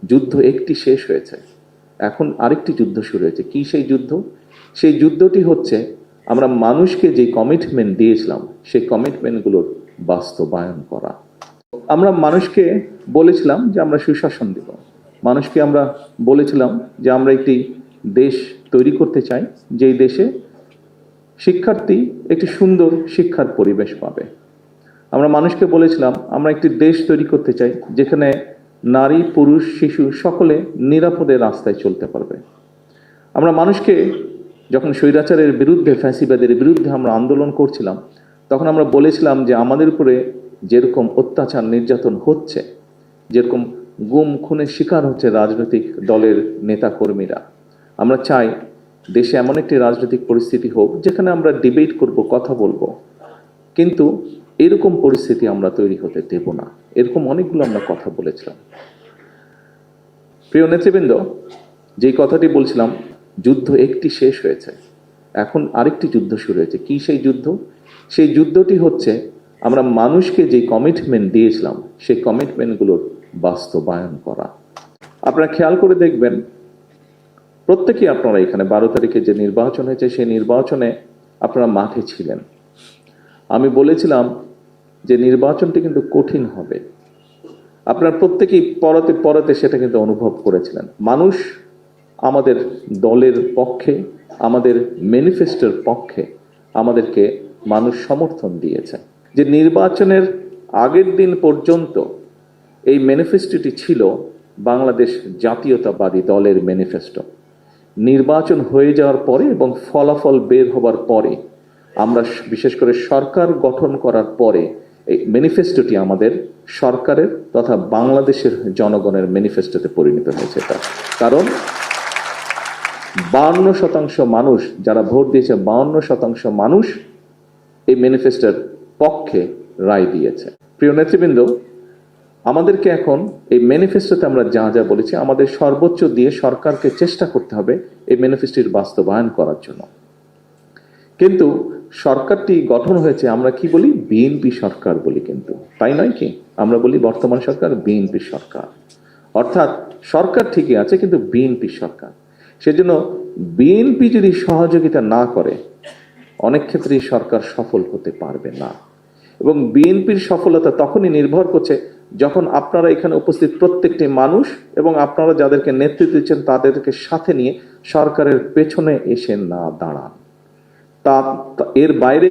যুদ্ধ একটি শেষ হয়েছে, এখন আরেকটি যুদ্ধ শুরু হয়েছে। কি সেই যুদ্ধ? সেই যুদ্ধটি হচ্ছে আমরা মানুষকে যে কমিটমেন্ট দিয়েছিলাম সেই কমিটমেন্টগুলোর বাস্তবায়ন করা। আমরা মানুষকে বলেছিলাম যে আমরা সুশাসন দেব, মানুষকে আমরা বলেছিলাম যে আমরা একটি দেশ তৈরি করতে চাই যেই দেশে শিক্ষার্থী একটি সুন্দর শিক্ষার পরিবেশ পাবে। আমরা মানুষকে বলেছিলাম আমরা একটি দেশ তৈরি করতে চাই যেখানে নারী পুরুষ শিশু সকলে নিরাপদে রাস্তায় চলতে পারবে। আমরা মানুষকে যখন স্বৈরাচারের বিরুদ্ধে ফ্যাসিবাদের বিরুদ্ধে আমরা আন্দোলন করছিলাম তখন আমরা বলেছিলাম যে আমাদের উপরে যেরকম অত্যাচার নির্যাতন হচ্ছে, যেরকম গুম খুনের শিকার হচ্ছে রাজনৈতিক দলের নেতা কর্মীরা, আমরা চাই দেশে এমন একটি রাজনৈতিক পরিস্থিতি হোক যেখানে আমরা ডিবেট করব, কথা বলবো, কিন্তু এরকম পরিস্থিতি আমরা তৈরি হতে দেব না। এরকম অনেকগুলো আমরা কথা বলেছিলাম। প্রিয় নেতৃবৃন্দ, যেই কথাটি বলছিলাম, যুদ্ধ একটি শেষ হয়েছে, এখন আরেকটি যুদ্ধ শুরু হয়েছে। কি সেই যুদ্ধ? সেই যুদ্ধটি হচ্ছে আমরা মানুষকে যে কমিটমেন্ট দিয়েছিলাম সেই কমিটমেন্টগুলোর বাস্তবায়ন করা। আপনারা খেয়াল করে দেখবেন, প্রত্যেকেই আপনারা এখানে 12 তারিখে যে নির্বাচন হয়েছে সেই নির্বাচনে আপনারা মাঠে ছিলেন। আমি বলেছিলাম যে নির্বাচনটি কিন্তু কঠিন হবে। আপনারা প্রত্যেকেই পরতে পরতে সেটা কিন্তু অনুভব করেছিলেন। মানুষ আমাদের দলের পক্ষে, আমাদের ম্যানিফেস্টোর পক্ষে আমাদেরকে মানুষ সমর্থন দিয়েছে। যে নির্বাচনের আগের দিন পর্যন্ত এই ম্যানিফেস্টোটি ছিল বাংলাদেশ জাতীয়তাবাদী দলের ম্যানিফেস্টো। নির্বাচন হয়ে যাওয়ার পরে এবং ফলাফল বের হবার পরে, আমরা বিশেষ করে সরকার গঠন করার পরে এই ম্যানিফেস্টোটি আমাদের সরকারের তথা বাংলাদেশের জনগণের ম্যানিফেস্টোতে পরিণত হয়েছে। কারণ 52% মানুষ যারা ভোট দিয়েছে, 52% মানুষ এই ম্যানিফেস্টোর পক্ষে রায় দিয়েছে। প্রিয় নেতৃবৃন্দ, আমাদেরকে এখন এই ম্যানিফেস্টোতে আমরা যা যা বলেছি আমাদের সর্বোচ্চ দিয়ে সরকারকে চেষ্টা করতে হবে এই ম্যানিফেস্টোর বাস্তবায়ন করার জন্য। কিন্তু সরকারটি গঠন হয়েছে, আমরা কি বলি? বিএনপি সরকার বলি, কিন্তু তাই নয় কি? আমরা বলি বর্তমান সরকার বিএনপি সরকার, অর্থাৎ সরকার ঠিকই আছে কিন্তু বিএনপি সরকার। সেজন্য বিএনপি যদি সহযোগিতা না করে অনেক ক্ষেত্রেই সরকার সফল হতে পারবে না। এবং বিএনপির সফলতা তখনই নির্ভর করছে যখন আপনারা এখানে উপস্থিত প্রত্যেকটি মানুষ এবং আপনারা যাদেরকে নেতৃত্ব দিচ্ছেন তাদেরকে সাথে নিয়ে সরকারের পেছনে এসে না দাঁড়ান। তা এর বাইরে